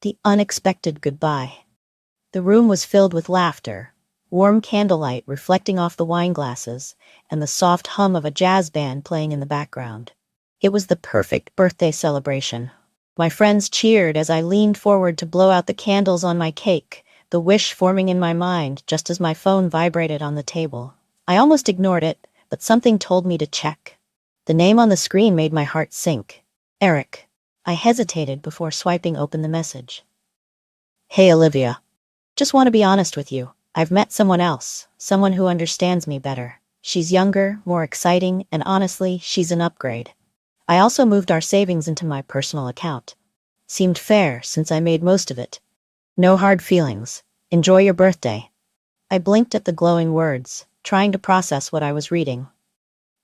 The unexpected goodbye. The room was filled with laughter, warm candlelight reflecting off the wine glasses, and the soft hum of a jazz band playing in the background. It was the perfect birthday celebration. My friends cheered as I leaned forward to blow out the candles on my cake, the wish forming in my mind just as my phone vibrated on the table. I almost ignored it, but something told me to check. The name on the screen made my heart sink. Eric. I hesitated before swiping open the message. Hey Olivia. Just want to be honest with you. I've met someone else, someone who understands me better. She's younger, more exciting, and honestly, she's an upgrade. I also moved our savings into my personal account. Seemed fair since I made most of it. No hard feelings. Enjoy your birthday. I blinked at the glowing words, trying to process what I was reading.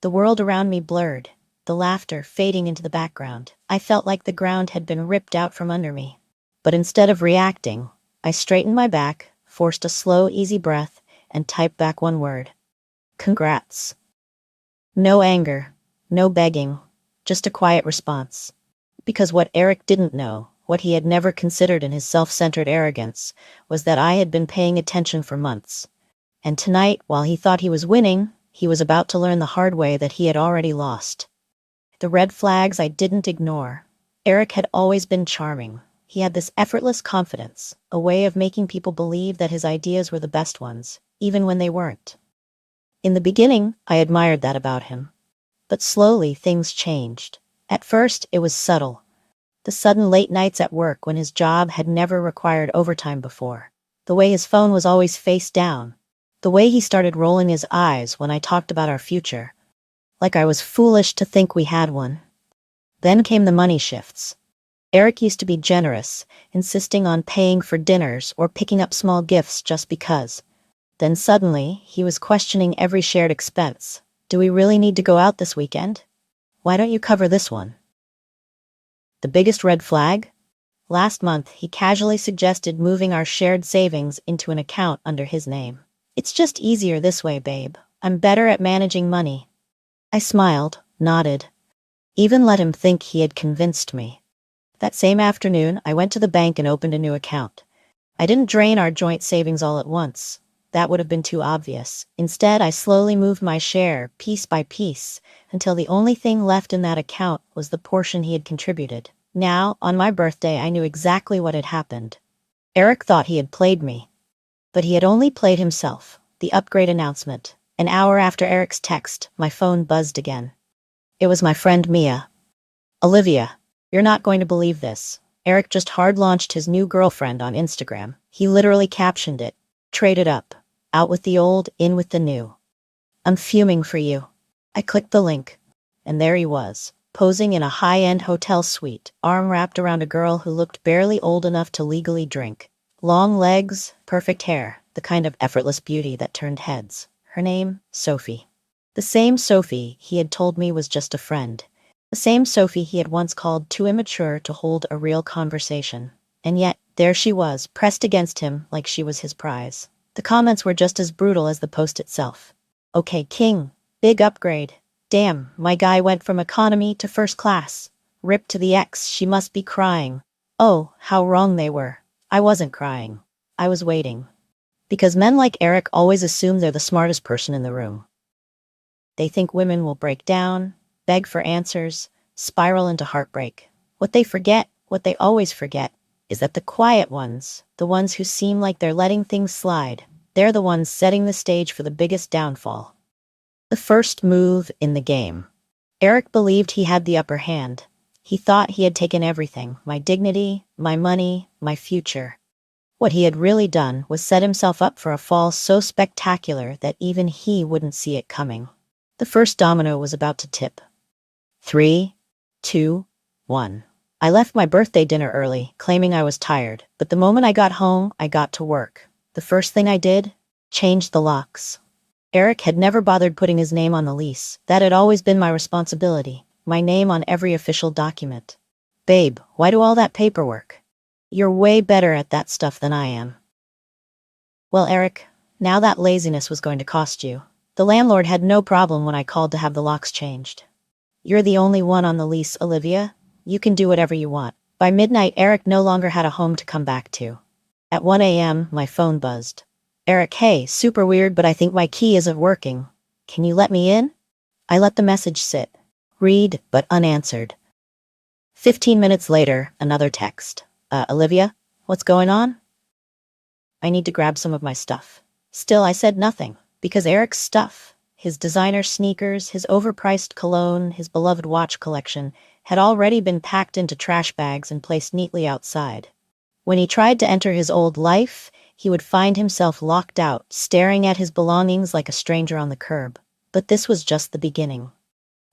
The world around me blurred, the laughter fading into the background. I felt like the ground had been ripped out from under me. But instead of reacting, I straightened my back, forced a slow, easy breath, and typed back one word. Congrats. No anger, no begging, just a quiet response. Because what Eric didn't know, what he had never considered in his self-centered arrogance, was that I had been paying attention for months. And tonight, while he thought he was winning, he was about to learn the hard way that he had already lost. The red flags I didn't ignore. Eric had always been charming. He had this effortless confidence, a way of making people believe that his ideas were the best ones, even when they weren't. In the beginning, I admired that about him. But slowly, things changed. At first, it was subtle. The sudden late nights at work when his job had never required overtime before. The way his phone was always face down. The way he started rolling his eyes when I talked about our future. Like I was foolish to think we had one. Then came the money shifts. Eric used to be generous, insisting on paying for dinners or picking up small gifts just because. Then suddenly, he was questioning every shared expense. Do we really need to go out this weekend? Why don't you cover this one? The biggest red flag? Last month, he casually suggested moving our shared savings into an account under his name. It's just easier this way, babe. I'm better at managing money. I smiled, nodded. Even let him think he had convinced me. That same afternoon, I went to the bank and opened a new account. I didn't drain our joint savings all at once. That would have been too obvious. Instead, I slowly moved my share, piece by piece, until the only thing left in that account was the portion he had contributed. Now, on my birthday, I knew exactly what had happened. Eric thought he had played me. But he had only played himself. The upgrade announcement. An hour after Eric's text, my phone buzzed again. It was my friend Mia. Olivia. You're not going to believe this. Eric just hard-launched his new girlfriend on Instagram. He literally captioned it. Traded up. Out with the old, in with the new. I'm fuming for you. I clicked the link. And there he was, posing in a high-end hotel suite, arm wrapped around a girl who looked barely old enough to legally drink. Long legs, perfect hair, the kind of effortless beauty that turned heads. Her name, Sophie. The same Sophie he had told me was just a friend. The same Sophie he had once called too immature to hold a real conversation. And yet, there she was, pressed against him like she was his prize. The comments were just as brutal as the post itself. Okay, King. Big upgrade. Damn, my guy went from economy to first class. Rip to the ex, she must be crying. Oh, how wrong they were. I wasn't crying. I was waiting. Because men like Eric always assume they're the smartest person in the room. They think women will break down, beg for answers, spiral into heartbreak. What they forget, what they always forget, is that the quiet ones, the ones who seem like they're letting things slide, they're the ones setting the stage for the biggest downfall. The first move in the game. Eric believed he had the upper hand. He thought he had taken everything, my dignity, my money, my future. What he had really done was set himself up for a fall so spectacular that even he wouldn't see it coming. The first domino was about to tip. 3, 2, 1. I left my birthday dinner early, claiming I was tired, but the moment I got home, I got to work. The first thing I did? Changed the locks. Eric had never bothered putting his name on the lease. That had always been my responsibility, my name on every official document. Babe, why do all that paperwork? You're way better at that stuff than I am. Well, Eric, now that laziness was going to cost you. The landlord had no problem when I called to have the locks changed. You're the only one on the lease, Olivia. You can do whatever you want. By midnight, Eric no longer had a home to come back to. At 1 a.m., my phone buzzed. Eric, hey, super weird, but I think my key isn't working. Can you let me in? I let the message sit. Read, but unanswered. 15 minutes later, another text. Olivia, what's going on? I need to grab some of my stuff. Still, I said nothing, because Eric's stuff, his designer sneakers, his overpriced cologne, his beloved watch collection, had already been packed into trash bags and placed neatly outside. When he tried to enter his old life, he would find himself locked out, staring at his belongings like a stranger on the curb. But this was just the beginning.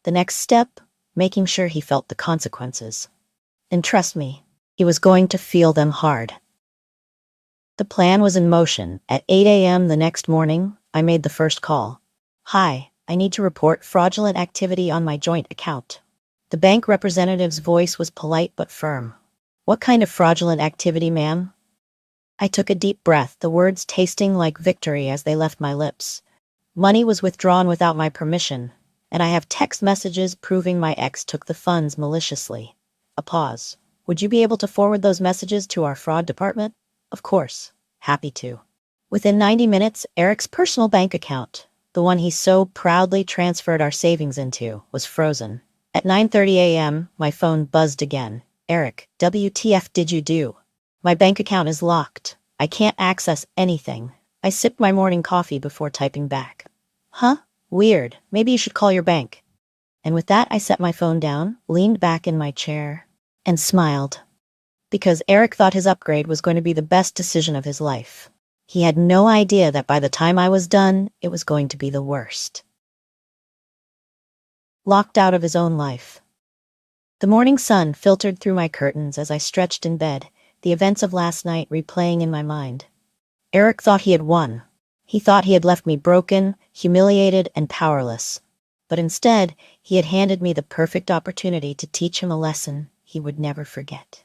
The next step, making sure he felt the consequences. And trust me, he was going to feel them hard. The plan was in motion. At 8 a.m. the next morning, I made the first call. Hi, I need to report fraudulent activity on my joint account. The bank representative's voice was polite but firm. What kind of fraudulent activity, ma'am? I took a deep breath, the words tasting like victory as they left my lips. Money was withdrawn without my permission, and I have text messages proving my ex took the funds maliciously. A pause. Would you be able to forward those messages to our fraud department? Of course. Happy to. Within 90 minutes, Eric's personal bank account, the one he so proudly transferred our savings into, was frozen. At 9:30 a.m., my phone buzzed again. Eric, WTF did you do? My bank account is locked. I can't access anything. I sipped my morning coffee before typing back. Huh? Weird. Maybe you should call your bank. And with that, I set my phone down, leaned back in my chair, and smiled. Because Eric thought his upgrade was going to be the best decision of his life. He had no idea that by the time I was done, it was going to be the worst. Locked out of his own life. The morning sun filtered through my curtains as I stretched in bed, the events of last night replaying in my mind. Eric thought he had won. He thought he had left me broken, humiliated, and powerless. But instead, he had handed me the perfect opportunity to teach him a lesson he would never forget.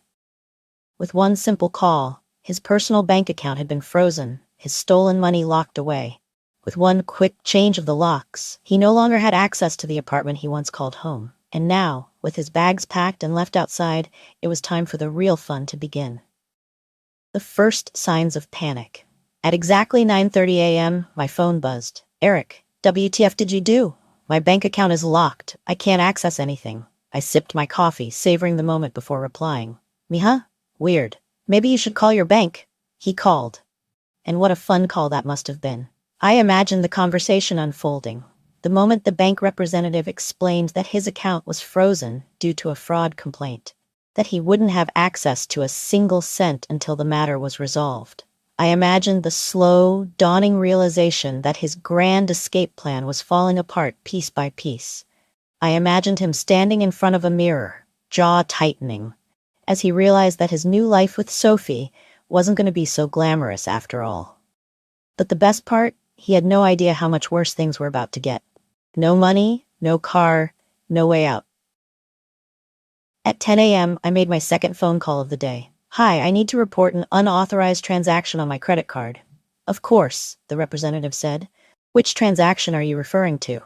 With one simple call, his personal bank account had been frozen, his stolen money locked away. With one quick change of the locks, he no longer had access to the apartment he once called home. And now, with his bags packed and left outside, it was time for the real fun to begin. The first signs of panic. At exactly 9:30 a.m., my phone buzzed. Eric, WTF did you do? My bank account is locked. I can't access anything. I sipped my coffee, savoring the moment before replying. Me, huh? Weird. Maybe you should call your bank. He called. And what a fun call that must have been. I imagined the conversation unfolding. The moment the bank representative explained that his account was frozen due to a fraud complaint, that he wouldn't have access to a single cent until the matter was resolved. I imagined the slow, dawning realization that his grand escape plan was falling apart piece by piece. I imagined him standing in front of a mirror, jaw tightening, as he realized that his new life with Sophie wasn't going to be so glamorous after all. But the best part, he had no idea how much worse things were about to get. No money, no car, no way out. At 10 a.m., I made my second phone call of the day. Hi, I need to report an unauthorized transaction on my credit card. Of course, the representative said. Which transaction are you referring to?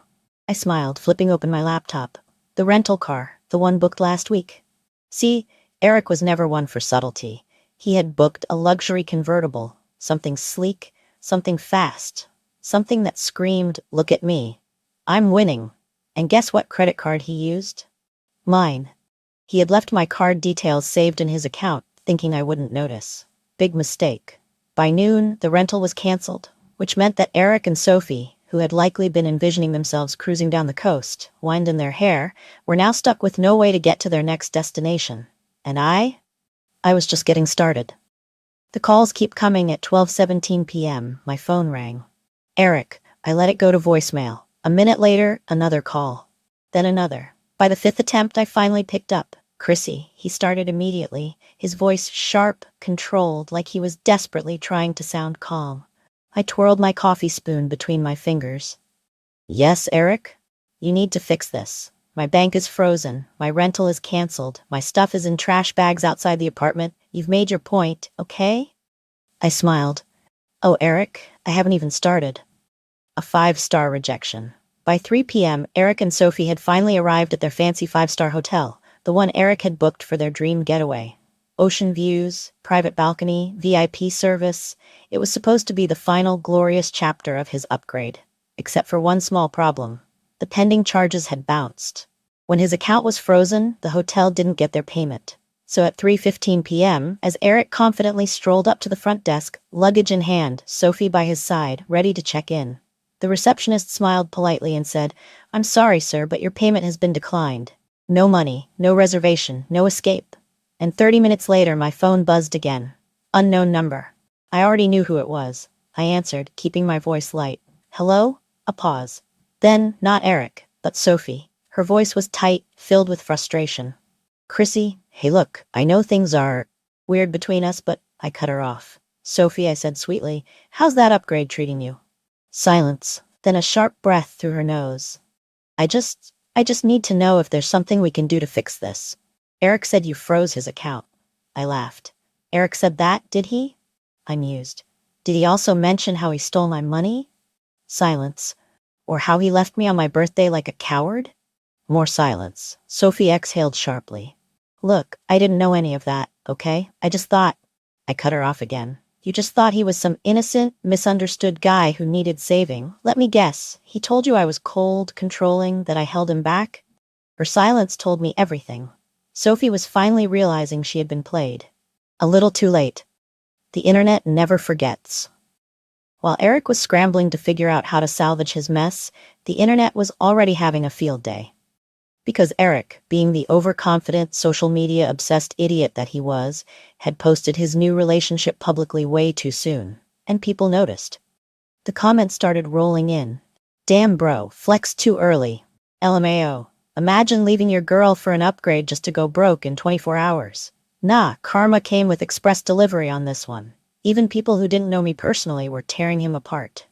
I smiled, flipping open my laptop. The rental car, the one booked last week. See, Eric was never one for subtlety. He had booked a luxury convertible, something sleek, something fast, something that screamed, look at me. I'm winning. And guess what credit card he used? Mine. He had left my card details saved in his account, thinking I wouldn't notice. Big mistake. By noon, the rental was canceled, which meant that Eric and Sophie, who had likely been envisioning themselves cruising down the coast, wind in their hair, were now stuck with no way to get to their next destination. And I was just getting started. The calls keep coming. At 12:17 p.m., my phone rang. Eric, I let it go to voicemail. A minute later, another call. Then another. By the fifth attempt, I finally picked up. Chrissy, he started immediately, his voice sharp, controlled, like he was desperately trying to sound calm. I twirled my coffee spoon between my fingers. Yes, Eric? You need to fix this. My bank is frozen, my rental is canceled, my stuff is in trash bags outside the apartment. You've made your point, okay? I smiled. Oh, Eric, I haven't even started. A 5-star rejection. By 3 p.m., Eric and Sophie had finally arrived at their fancy 5-star hotel, the one Eric had booked for their dream getaway. Ocean views, private balcony, VIP service. It was supposed to be the final glorious chapter of his upgrade. Except for one small problem. The pending charges had bounced. When his account was frozen, the hotel didn't get their payment. So at 3:15 p.m., as Eric confidently strolled up to the front desk, luggage in hand, Sophie by his side, ready to check in, the receptionist smiled politely and said, "I'm sorry, sir, but your payment has been declined. No money, no reservation, no escape." And 30 minutes later, my phone buzzed again. Unknown number. I already knew who it was. I answered, keeping my voice light. "Hello?" A pause. Then, not Eric, but Sophie. Her voice was tight, filled with frustration. "Chrissy, hey look, I know things are weird between us, but..." I cut her off. "Sophie," I said sweetly, "how's that upgrade treating you?" Silence, then a sharp breath through her nose. I just need to know if there's something we can do to fix this. Eric said you froze his account." I laughed. "Eric said that, did he?" I mused. "Did he also mention how he stole my money?" Silence. "Or how he left me on my birthday like a coward?" More silence. Sophie exhaled sharply. "Look, I didn't know any of that, okay? I just thought..." I cut her off again. "You just thought he was some innocent, misunderstood guy who needed saving. Let me guess. He told you I was cold, controlling, that I held him back?" Her silence told me everything. Sophie was finally realizing she had been played. A little too late. The internet never forgets. While Eric was scrambling to figure out how to salvage his mess, the internet was already having a field day. Because Eric, being the overconfident, social media-obsessed idiot that he was, had posted his new relationship publicly way too soon, and people noticed. The comments started rolling in. "Damn bro, flex too early. LMAO. Imagine leaving your girl for an upgrade just to go broke in 24 hours. Nah, karma came with express delivery on this one." Even people who didn't know me personally were tearing him apart.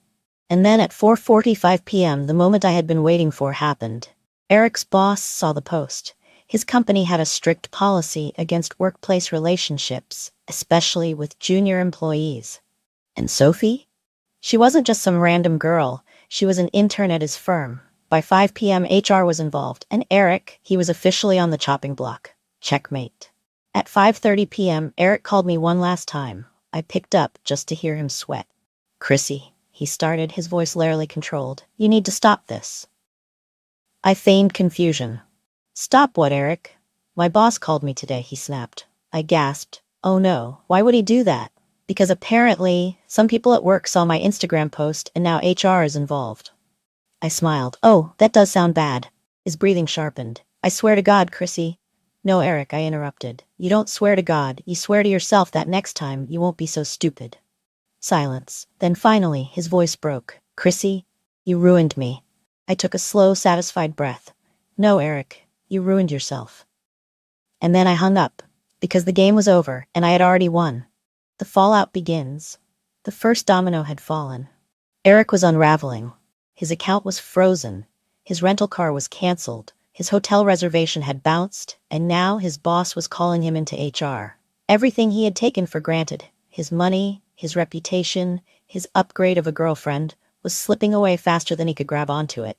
And then at 4:45 p.m., the moment I had been waiting for happened. Eric's boss saw the post. His company had a strict policy against workplace relationships, especially with junior employees. And Sophie? She wasn't just some random girl. She was an intern at his firm. By 5 p.m., HR was involved, and Eric, he was officially on the chopping block. Checkmate. At 5:30 p.m., Eric called me one last time. I picked up just to hear him sweat. "Chrissy," he started, his voice larely controlled. "You need to stop this." I feigned confusion. "Stop what, Eric?" "My boss called me today," he snapped. I gasped. "Oh no, why would he do that?" "Because apparently, some people at work saw my Instagram post and now HR is involved." I smiled. "Oh, that does sound bad." His breathing sharpened. "I swear to God, Chrissy." "No, Eric," I interrupted. "You don't swear to God, you swear to yourself that next time you won't be so stupid." Silence. Then finally, his voice broke. "Chrissy, you ruined me." I took a slow, satisfied breath. "No, Eric, you ruined yourself." And then I hung up, because the game was over, and I had already won. The fallout begins. The first domino had fallen. Eric was unraveling. His account was frozen. His rental car was canceled. His hotel reservation had bounced, and now his boss was calling him into HR. Everything he had taken for granted, his money, his reputation, his upgrade of a girlfriend, was slipping away faster than he could grab onto it.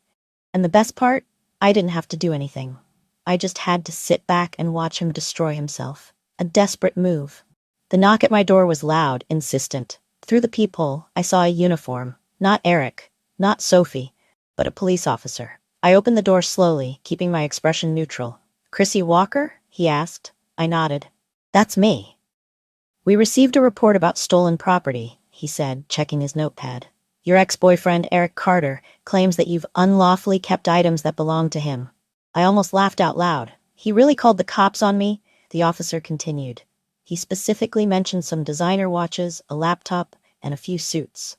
And the best part? I didn't have to do anything. I just had to sit back and watch him destroy himself. A desperate move. The knock at my door was loud, insistent. Through the peephole, I saw a uniform. Not Eric, not Sophie, but a police officer. I opened the door slowly, keeping my expression neutral. "Chrissy Walker?" he asked. I nodded. "That's me." "We received a report about stolen property," he said, checking his notepad. "Your ex-boyfriend, Eric Carter, claims that you've unlawfully kept items that belong to him." I almost laughed out loud. "He really called the cops on me?" The officer continued. "He specifically mentioned some designer watches, a laptop, and a few suits."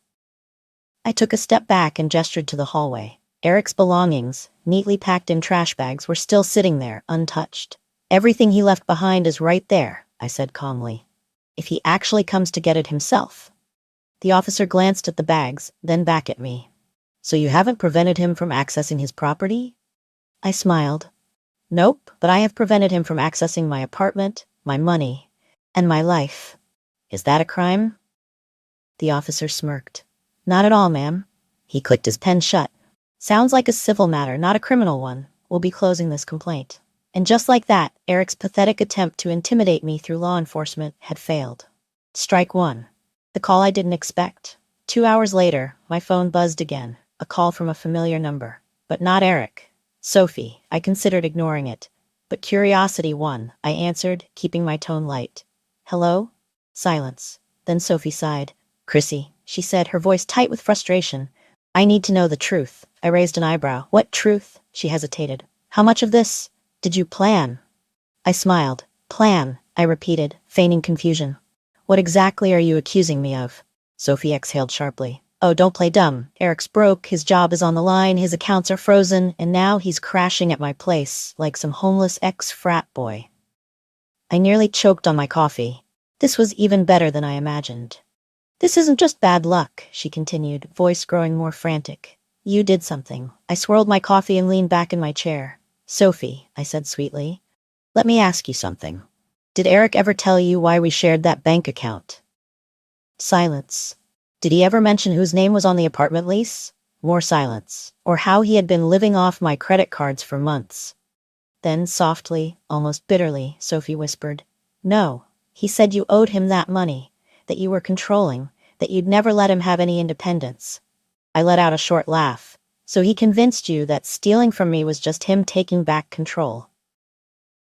I took a step back and gestured to the hallway. Eric's belongings, neatly packed in trash bags, were still sitting there, untouched. "Everything he left behind is right there," I said calmly. "If he actually comes to get it himself." The officer glanced at the bags, then back at me. "So you haven't prevented him from accessing his property?" I smiled. "Nope, but I have prevented him from accessing my apartment, my money, and my life." "Is that a crime?" The officer smirked. "Not at all, ma'am." He clicked his pen shut. "Sounds like a civil matter, not a criminal one. We'll be closing this complaint." And just like that, Eric's pathetic attempt to intimidate me through law enforcement had failed. Strike one. The call I didn't expect. 2 hours later, my phone buzzed again, a call from a familiar number. But not Eric. Sophie. I considered ignoring it. But curiosity won. I answered, keeping my tone light. Hello? Silence. Then Sophie sighed. Chrissy, she said, her voice tight with frustration. I need to know the truth. I raised an eyebrow. What truth? She hesitated. How much of this did you plan? I smiled. Plan, I repeated, feigning confusion. What exactly are you accusing me of? Sophie exhaled sharply. Oh, don't play dumb. Eric's broke, his job is on the line, his accounts are frozen, and now he's crashing at my place like some homeless ex-frat boy. I nearly choked on my coffee. This was even better than I imagined. This isn't just bad luck, she continued, voice growing more frantic. You did something. I swirled my coffee and leaned back in my chair. Sophie, I said sweetly, let me ask you something. Did Eric ever tell you why we shared that bank account? Silence. Did he ever mention whose name was on the apartment lease? More silence. Or how he had been living off my credit cards for months? Then softly, almost bitterly, Sophie whispered, No. He said you owed him that money, that you were controlling, that you'd never let him have any independence. I let out a short laugh. So he convinced you that stealing from me was just him taking back control.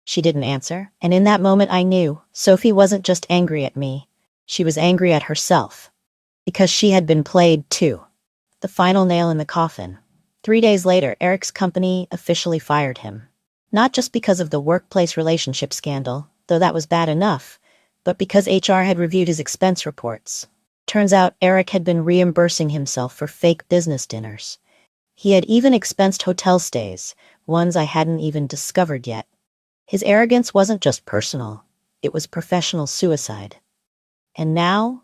She didn't answer, and in that moment I knew Sophie wasn't just angry at me. She was angry at herself. Because she had been played too. The final nail in the coffin. 3 days later, Eric's company officially fired him. Not just because of the workplace relationship scandal, though that was bad enough, but because HR had reviewed his expense reports. Turns out Eric had been reimbursing himself for fake business dinners. He had even expensed hotel stays, ones I hadn't even discovered yet. His arrogance wasn't just personal, it was professional suicide. And now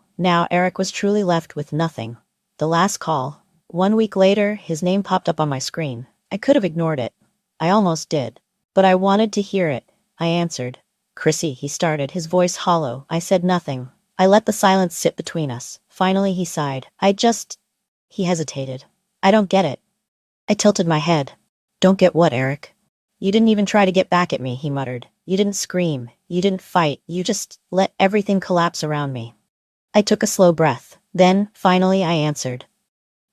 Eric was truly left with nothing. The last call. 1 week later, his name popped up on my screen. I could have ignored it. I almost did. But I wanted to hear it. I answered. Chrissy, he started, his voice hollow. I said nothing. I let the silence sit between us. Finally, he sighed. He hesitated. I don't get it. I tilted my head. Don't get what, Eric? You didn't even try to get back at me, he muttered. You didn't scream. You didn't fight. You just let everything collapse around me. I took a slow breath. Then, finally, I answered.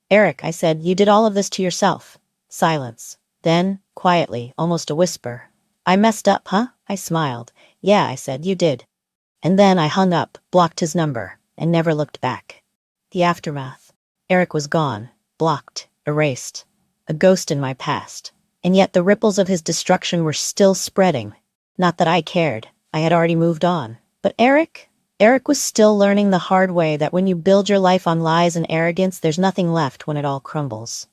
Eric, I said, you did all of this to yourself. Silence. Then, quietly, almost a whisper. I messed up, huh? I smiled. Yeah, I said, you did. And then I hung up, blocked his number, and never looked back. The aftermath. Eric was gone, blocked, erased. A ghost in my past. And yet the ripples of his destruction were still spreading. Not that I cared. I had already moved on. But Eric was still learning the hard way that when you build your life on lies and arrogance, there's nothing left when it all crumbles.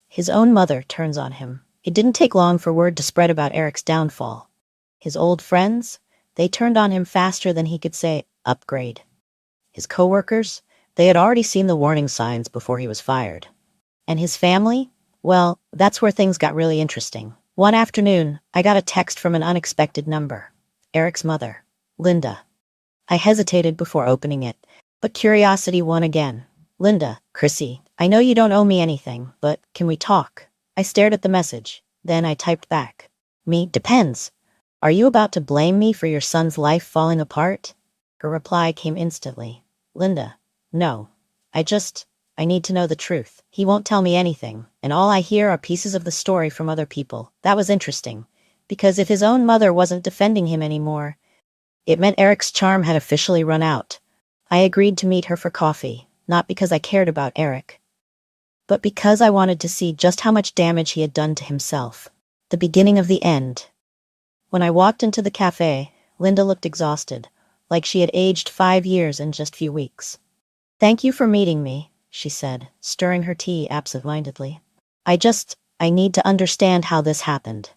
His own mother turns on him. It didn't take long for word to spread about Eric's downfall. His old friends, they turned on him faster than he could say, upgrade. His coworkers, they had already seen the warning signs before he was fired. And his family? Well, that's where things got really interesting. One afternoon, I got a text from an unexpected number. Eric's mother, Linda. I hesitated before opening it, but curiosity won again. Linda, Chrissy, I know you don't owe me anything, but can we talk? I stared at the message. Then I typed back. Me, depends. Are you about to blame me for your son's life falling apart? Her reply came instantly. Linda, no. I need to know the truth. He won't tell me anything, and all I hear are pieces of the story from other people. That was interesting, because if his own mother wasn't defending him anymore, it meant Eric's charm had officially run out. I agreed to meet her for coffee, not because I cared about Eric, but because I wanted to see just how much damage he had done to himself. The beginning of the end. When I walked into the cafe, Linda looked exhausted, like she had aged 5 years in just few weeks. Thank you for meeting me, she said, stirring her tea absent-mindedly. I need to understand how this happened.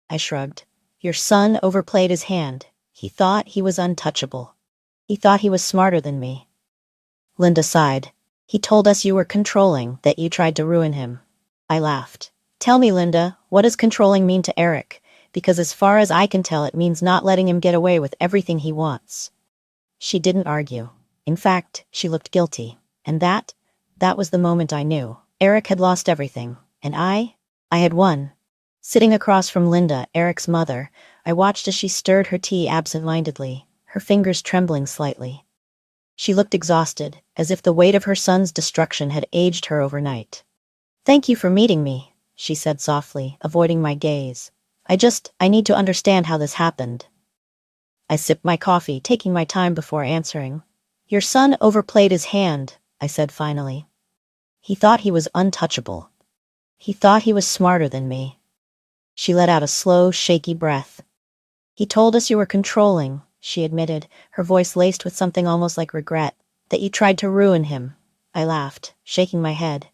I shrugged. Your son overplayed his hand. He thought he was untouchable. He thought he was smarter than me. Linda sighed. He told us you were controlling, that you tried to ruin him. I laughed. Tell me, Linda, what does controlling mean to Eric? Because as far as I can tell, it means not letting him get away with everything he wants. She didn't argue. In fact, she looked guilty. And that was the moment I knew. Eric had lost everything. And I had won. Sitting across from Linda, Eric's mother, I watched as she stirred her tea absent-mindedly, her fingers trembling slightly. She looked exhausted, as if the weight of her son's destruction had aged her overnight. "Thank you for meeting me," she said softly, avoiding my gaze. I need to understand how this happened." I sipped my coffee, taking my time before answering. "Your son overplayed his hand," I said finally. "He thought he was untouchable. He thought he was smarter than me." She let out a slow, shaky breath. "He told us you were controlling," she admitted, her voice laced with something almost like regret, "that you tried to ruin him." I laughed, shaking my head.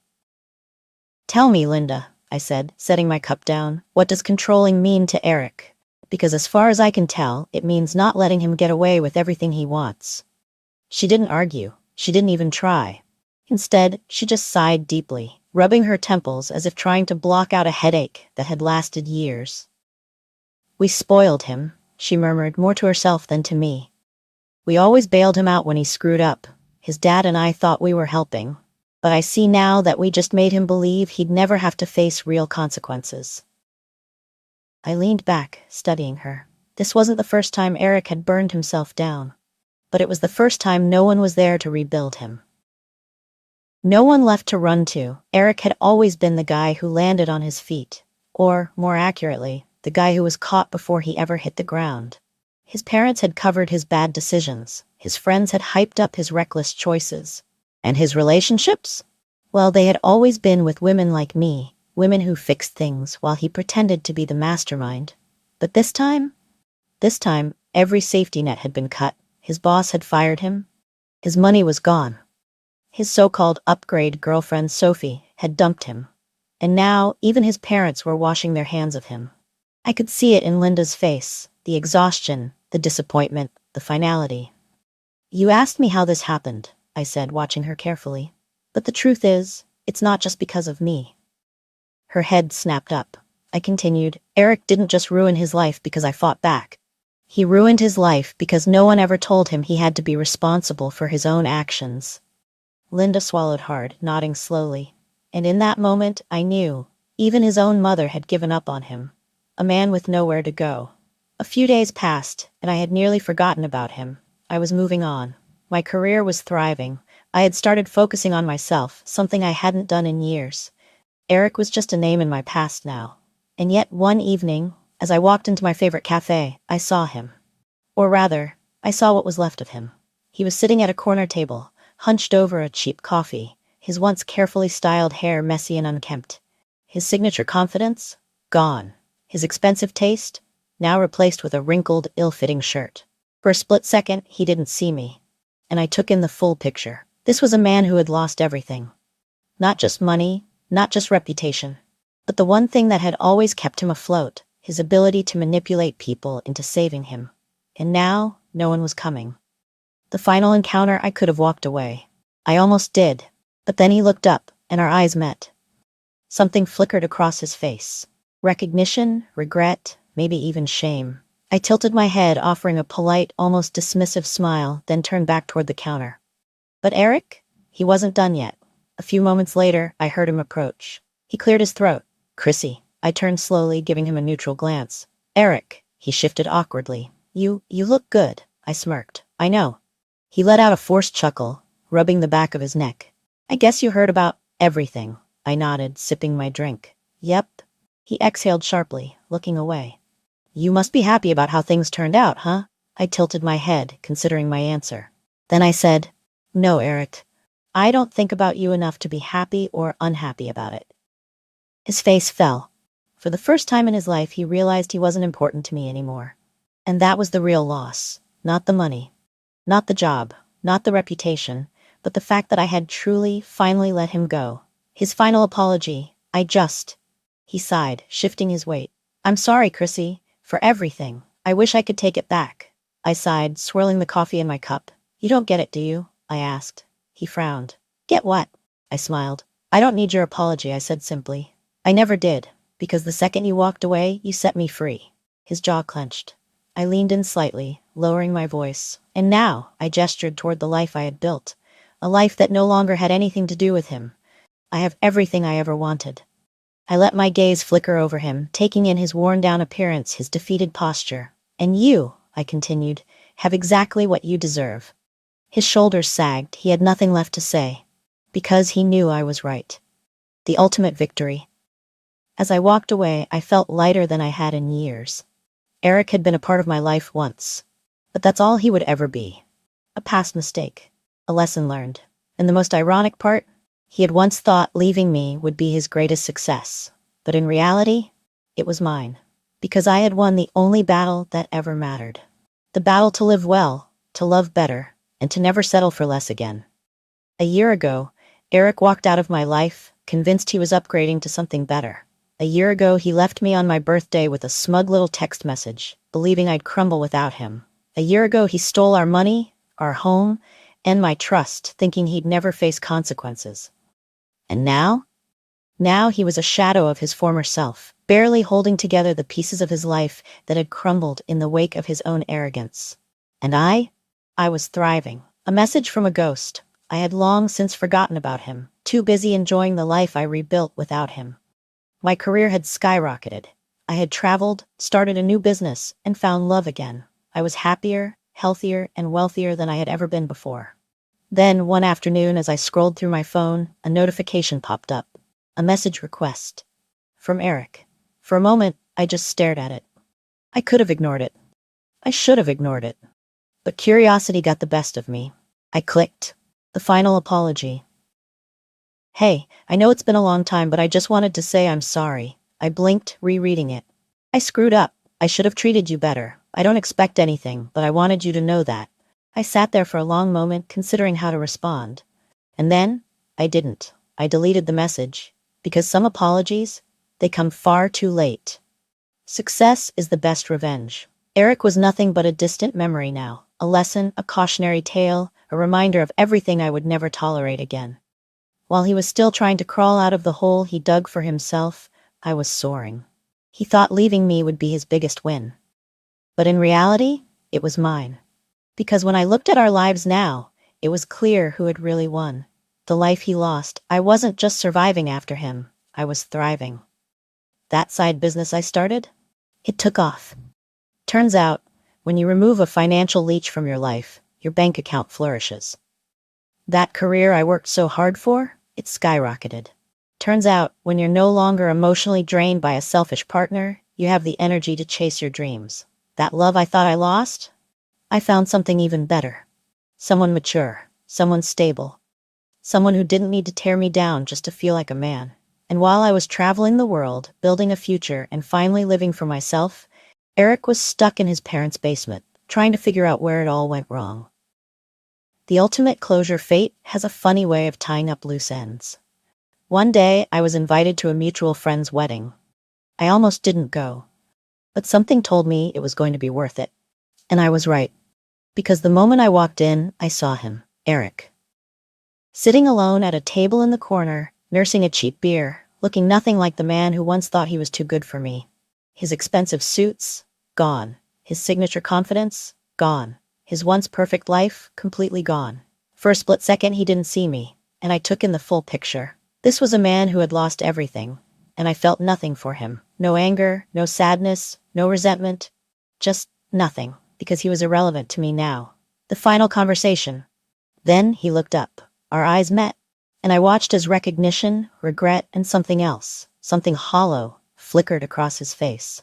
"Tell me, Linda," I said, setting my cup down, "what does controlling mean to Eric? Because as far as I can tell, it means not letting him get away with everything he wants." She didn't argue. She didn't even try. Instead, she just sighed deeply, rubbing her temples as if trying to block out a headache that had lasted years. "We spoiled him," she murmured, more to herself than to me. "We always bailed him out when he screwed up. His dad and I thought we were helping. But I see now that we just made him believe he'd never have to face real consequences." I leaned back, studying her. This wasn't the first time Eric had burned himself down. But it was the first time no one was there to rebuild him. No one left to run to. Eric had always been the guy who landed on his feet. Or, more accurately, the guy who was caught before he ever hit the ground. His parents had covered his bad decisions. His friends had hyped up his reckless choices. And his relationships? Well, they had always been with women like me, women who fixed things while he pretended to be the mastermind. But this time, every safety net had been cut. His boss had fired him. His money was gone. His so-called upgrade girlfriend, Sophie, had dumped him. And now, even his parents were washing their hands of him. I could see it in Linda's face, the exhaustion, the disappointment, the finality. "You asked me how this happened," I said, watching her carefully. "But the truth is, it's not just because of me." Her head snapped up. I continued, "Eric didn't just ruin his life because I fought back. He ruined his life because no one ever told him he had to be responsible for his own actions." Linda swallowed hard, nodding slowly. And in that moment, I knew. Even his own mother had given up on him. A man with nowhere to go. A few days passed, and I had nearly forgotten about him. I was moving on. My career was thriving. I had started focusing on myself, something I hadn't done in years. Eric was just a name in my past now. And yet one evening, as I walked into my favorite cafe, I saw him. Or rather, I saw what was left of him. He was sitting at a corner table, hunched over a cheap coffee, his once carefully styled hair messy and unkempt. His signature confidence? Gone. His expensive taste? Now replaced with a wrinkled, ill-fitting shirt. For a split second, he didn't see me. And I took in the full picture. This was a man who had lost everything. Not just money, not just reputation, but the one thing that had always kept him afloat, his ability to manipulate people into saving him. And now, no one was coming. The final encounter, I could have walked away. I almost did. But then he looked up, and our eyes met. Something flickered across his face. Recognition, regret, maybe even shame. I tilted my head, offering a polite, almost dismissive smile, then turned back toward the counter. But Eric? He wasn't done yet. A few moments later, I heard him approach. He cleared his throat. "Chrissy." I turned slowly, giving him a neutral glance. "Eric." He shifted awkwardly. You look good." I smirked. "I know." He let out a forced chuckle, rubbing the back of his neck. "I guess you heard about everything." I nodded, sipping my drink. "Yep." He exhaled sharply, looking away. "You must be happy about how things turned out, huh?" I tilted my head, considering my answer. Then I said, "No, Eric. I don't think about you enough to be happy or unhappy about it." His face fell. For the first time in his life, he realized he wasn't important to me anymore. And that was the real loss. Not the money. Not the job. Not the reputation. But the fact that I had truly, finally let him go. His final apology. He sighed, shifting his weight. "I'm sorry, Chrissy, for everything. I wish I could take it back." I sighed, swirling the coffee in my cup. "You don't get it, do you?" I asked. He frowned. "Get what?" I smiled. "I don't need your apology," I said simply. "I never did, because the second you walked away, you set me free." His jaw clenched. I leaned in slightly, lowering my voice. "And now," I gestured toward the life I had built. A life that no longer had anything to do with him. "I have everything I ever wanted." I let my gaze flicker over him, taking in his worn-down appearance, his defeated posture. And you, I continued, have exactly what you deserve. His shoulders sagged, he had nothing left to say. Because he knew I was right. The ultimate victory. As I walked away, I felt lighter than I had in years. Eric had been a part of my life once. But that's all he would ever be. A past mistake. A lesson learned. And the most ironic part? He had once thought leaving me would be his greatest success. But in reality, it was mine. Because I had won the only battle that ever mattered. The battle to live well, to love better, and to never settle for less again. A year ago, Eric walked out of my life, convinced he was upgrading to something better. A year ago, he left me on my birthday with a smug little text message, believing I'd crumble without him. A year ago, he stole our money, our home, and my trust, thinking he'd never face consequences. And now? Now he was a shadow of his former self, barely holding together the pieces of his life that had crumbled in the wake of his own arrogance. And I was thriving. A message from a ghost. I had long since forgotten about him, too busy enjoying the life I rebuilt without him. My career had skyrocketed. I had traveled, started a new business, and found love again. I was happier, healthier, and wealthier than I had ever been before. Then, one afternoon, as I scrolled through my phone, a notification popped up. A message request. From Eric. For a moment, I just stared at it. I could have ignored it. I should have ignored it. But curiosity got the best of me. I clicked. The final apology. Hey, I know it's been a long time, but I just wanted to say I'm sorry. I blinked, rereading it. I screwed up. I should have treated you better. I don't expect anything, but I wanted you to know that. I sat there for a long moment, considering how to respond. And then, I didn't. I deleted the message. Because some apologies, they come far too late. Success is the best revenge. Eric was nothing but a distant memory now. A lesson, a cautionary tale, a reminder of everything I would never tolerate again. While he was still trying to crawl out of the hole he dug for himself, I was soaring. He thought leaving me would be his biggest win. But in reality, it was mine. Because when I looked at our lives now, it was clear who had really won. The life he lost, I wasn't just surviving after him, I was thriving. That side business I started? It took off. Turns out, when you remove a financial leech from your life, your bank account flourishes. That career I worked so hard for? It skyrocketed. Turns out, when you're no longer emotionally drained by a selfish partner, you have the energy to chase your dreams. That love I thought I lost? I found something even better. Someone mature, someone stable, someone who didn't need to tear me down just to feel like a man. And while I was traveling the world, building a future, and finally living for myself, Eric was stuck in his parents' basement, trying to figure out where it all went wrong. The ultimate closure, fate, has a funny way of tying up loose ends. One day, I was invited to a mutual friend's wedding. I almost didn't go. But something told me it was going to be worth it. And I was right. Because the moment I walked in, I saw him, Eric. Sitting alone at a table in the corner, nursing a cheap beer, looking nothing like the man who once thought he was too good for me. His expensive suits? Gone. His signature confidence? Gone. His once perfect life? Completely gone. For a split second, he didn't see me, and I took in the full picture. This was a man who had lost everything, and I felt nothing for him. No anger, no sadness, no resentment. Just nothing, because he was irrelevant to me now. The final conversation. Then he looked up. Our eyes met, and I watched as recognition, regret, and something else, something hollow, flickered across his face.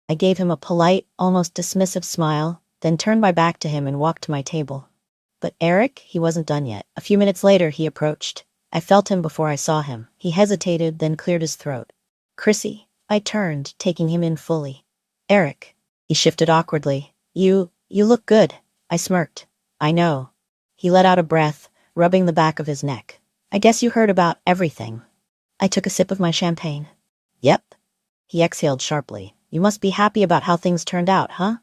I gave him a polite, almost dismissive smile, then turned my back to him and walked to my table. But Eric, he wasn't done yet. A few minutes later, he approached. I felt him before I saw him. He hesitated, then cleared his throat. Chrissy. I turned, taking him in fully. Eric. He shifted awkwardly. You look good. I smirked. I know. He let out a breath, rubbing the back of his neck. I guess you heard about everything. I took a sip of my champagne. Yep. He exhaled sharply. You must be happy about how things turned out, huh?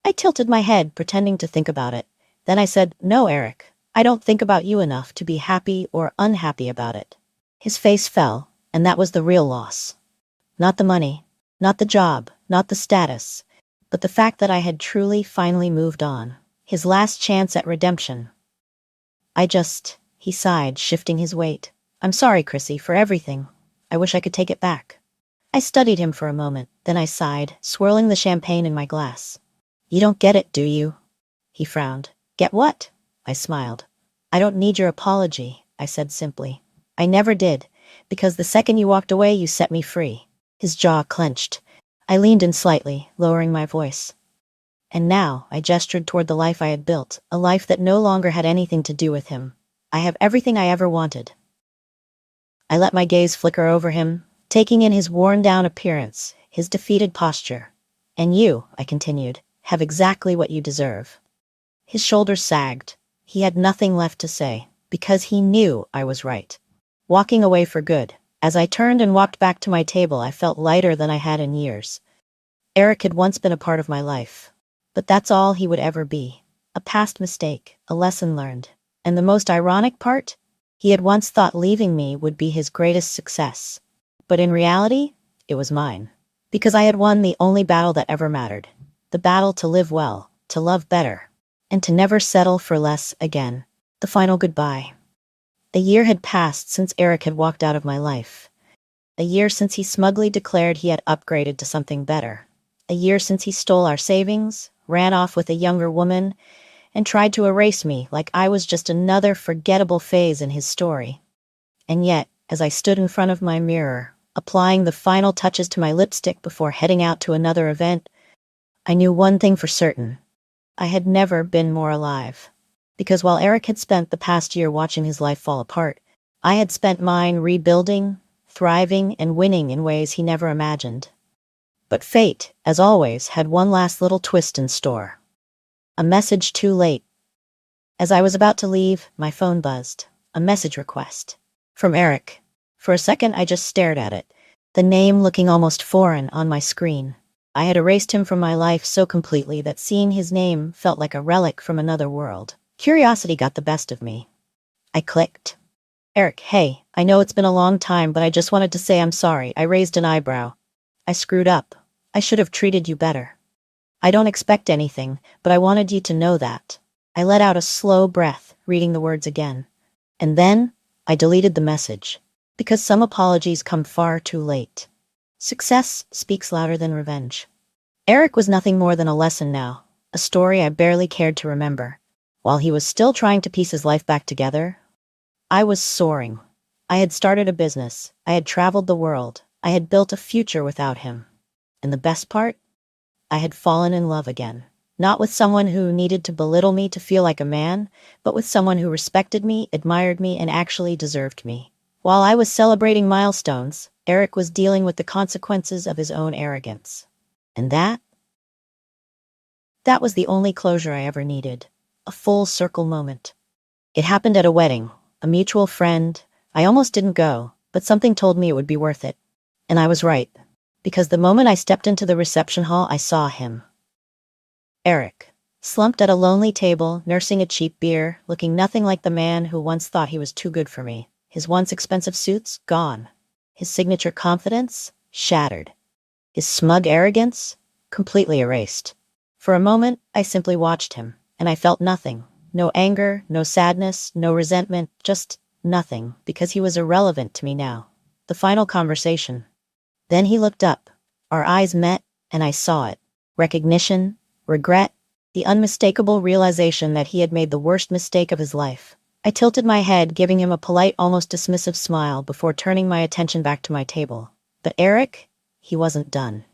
I tilted my head, pretending to think about it. Then I said, No, Eric. I don't think about you enough to be happy or unhappy about it. His face fell, and that was the real loss. Not the money, not the job, not the status, but the fact that I had truly finally moved on. His last chance at redemption. He sighed, shifting his weight. I'm sorry, Chrissy, for everything. I wish I could take it back. I studied him for a moment, then I sighed, swirling the champagne in my glass. You don't get it, do you? He frowned. Get what? I smiled. I don't need your apology, I said simply. I never did, because the second you walked away, you set me free. His jaw clenched. I leaned in slightly, lowering my voice. And now, I gestured toward the life I had built, a life that no longer had anything to do with him. I have everything I ever wanted. I let my gaze flicker over him, taking in his worn-down appearance, his defeated posture. And you, I continued, have exactly what you deserve. His shoulders sagged. He had nothing left to say, because he knew I was right. Walking away for good. As I turned and walked back to my table, I felt lighter than I had in years. Eric had once been a part of my life. But that's all he would ever be. A past mistake, a lesson learned. And the most ironic part? He had once thought leaving me would be his greatest success. But in reality, it was mine. Because I had won the only battle that ever mattered. The battle to live well, to love better, and to never settle for less again. The final goodbye. A year had passed since Eric had walked out of my life. A year since he smugly declared he had upgraded to something better. A year since he stole our savings, ran off with a younger woman, and tried to erase me like I was just another forgettable phase in his story. And yet, as I stood in front of my mirror, applying the final touches to my lipstick before heading out to another event, I knew one thing for certain. I had never been more alive. Because while Eric had spent the past year watching his life fall apart, I had spent mine rebuilding, thriving, and winning in ways he never imagined. But fate, as always, had one last little twist in store. A message too late. As I was about to leave, my phone buzzed. A message request. From Eric. For a second, I just stared at it, the name looking almost foreign on my screen. I had erased him from my life so completely that seeing his name felt like a relic from another world. Curiosity got the best of me. I clicked. Eric, hey, I know it's been a long time, but I just wanted to say I'm sorry. I raised an eyebrow. I screwed up. I should have treated you better. I don't expect anything, but I wanted you to know that. I let out a slow breath, reading the words again. And then, I deleted the message. Because some apologies come far too late. Success speaks louder than revenge. Eric was nothing more than a lesson now, a story I barely cared to remember. While he was still trying to piece his life back together, I was soaring. I had started a business. I had traveled the world. I had built a future without him. And the best part? I had fallen in love again. Not with someone who needed to belittle me to feel like a man, but with someone who respected me, admired me, and actually deserved me. While I was celebrating milestones, Eric was dealing with the consequences of his own arrogance. And that was the only closure I ever needed. A full circle moment. It happened at a wedding, a mutual friend. I almost didn't go, but something told me it would be worth it. And I was right. Because the moment I stepped into the reception hall, I saw him. Eric, slumped at a lonely table, nursing a cheap beer, looking nothing like the man who once thought he was too good for me. His once expensive suits, gone. His signature confidence, shattered. His smug arrogance, completely erased. For a moment, I simply watched him, and I felt nothing. No anger, no sadness, no resentment, just nothing, because he was irrelevant to me now. The final conversation. Then he looked up. Our eyes met, and I saw it. Recognition, regret, the unmistakable realization that he had made the worst mistake of his life. I tilted my head, giving him a polite, almost dismissive smile before turning my attention back to my table. But Eric, he wasn't done.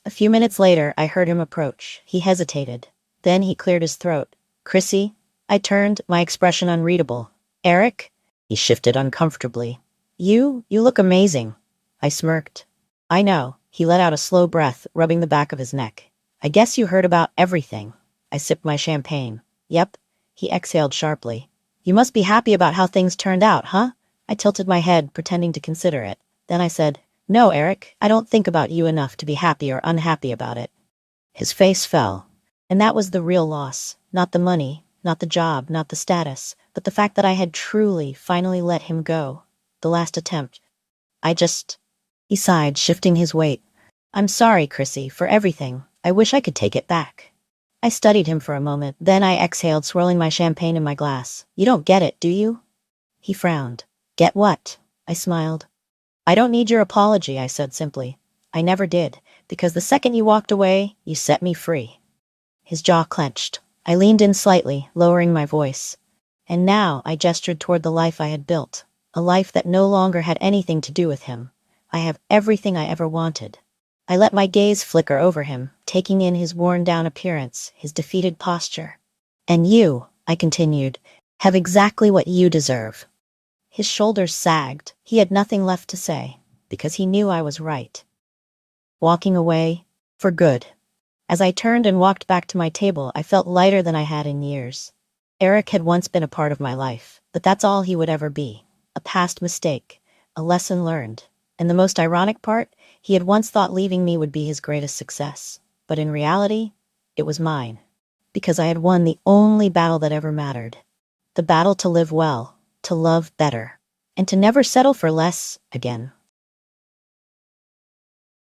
A few minutes later, I heard him approach. He hesitated. Then he cleared his throat. Chrissy? I turned, my expression unreadable. Eric? He shifted uncomfortably. You look amazing. I smirked. I know. He let out a slow breath, rubbing the back of his neck. I guess you heard about everything. I sipped my champagne. Yep. He exhaled sharply. You must be happy about how things turned out, huh? I tilted my head, pretending to consider it. Then I said, No, Eric, I don't think about you enough to be happy or unhappy about it. His face fell. And that was the real loss. Not the money, not the job, not the status, but the fact that I had truly, finally let him go. The last attempt. He sighed, shifting his weight. I'm sorry, Chrissy, for everything. I wish I could take it back. I studied him for a moment, then I exhaled, swirling my champagne in my glass. You don't get it, do you? He frowned. Get what? I smiled. I don't need your apology, I said simply. I never did, because the second you walked away, you set me free. His jaw clenched. I leaned in slightly, lowering my voice. And now I gestured toward the life I had built, a life that no longer had anything to do with him. I have everything I ever wanted. I let my gaze flicker over him, taking in his worn-down appearance, his defeated posture. And you, I continued, have exactly what you deserve. His shoulders sagged. He had nothing left to say, because he knew I was right. Walking away, for good. As I turned and walked back to my table, I felt lighter than I had in years. Eric had once been a part of my life, but that's all he would ever be. A past mistake, a lesson learned. And the most ironic part, he had once thought leaving me would be his greatest success. But in reality, it was mine. Because I had won the only battle that ever mattered. The battle to live well, to love better, and to never settle for less again.